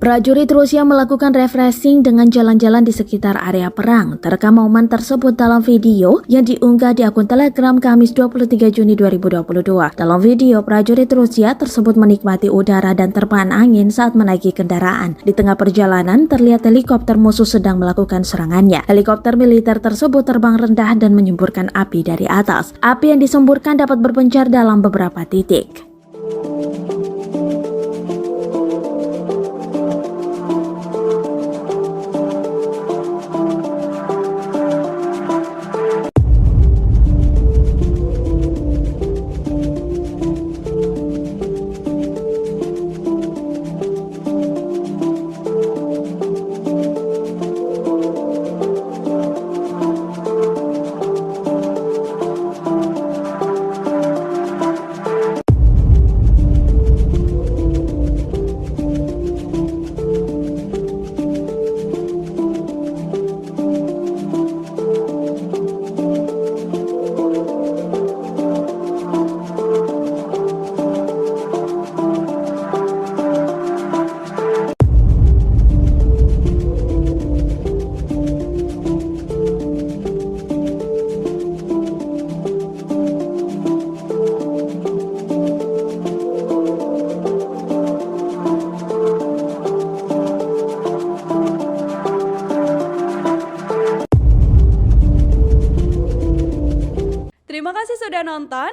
Prajurit Rusia melakukan refreshing dengan jalan-jalan di sekitar area perang. Terekam momen tersebut dalam video yang diunggah di akun Telegram Kamis 23 Juni 2022. Dalam video, prajurit Rusia tersebut menikmati udara dan terpaan angin saat menaiki kendaraan. Di tengah perjalanan, terlihat helikopter musuh sedang melakukan serangannya. Helikopter militer tersebut terbang rendah dan menyemburkan api dari atas. Api yang disemburkan dapat berpencar dalam beberapa titik. Terima kasih sudah nonton.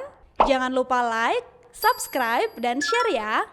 Jangan lupa like, subscribe, dan share ya.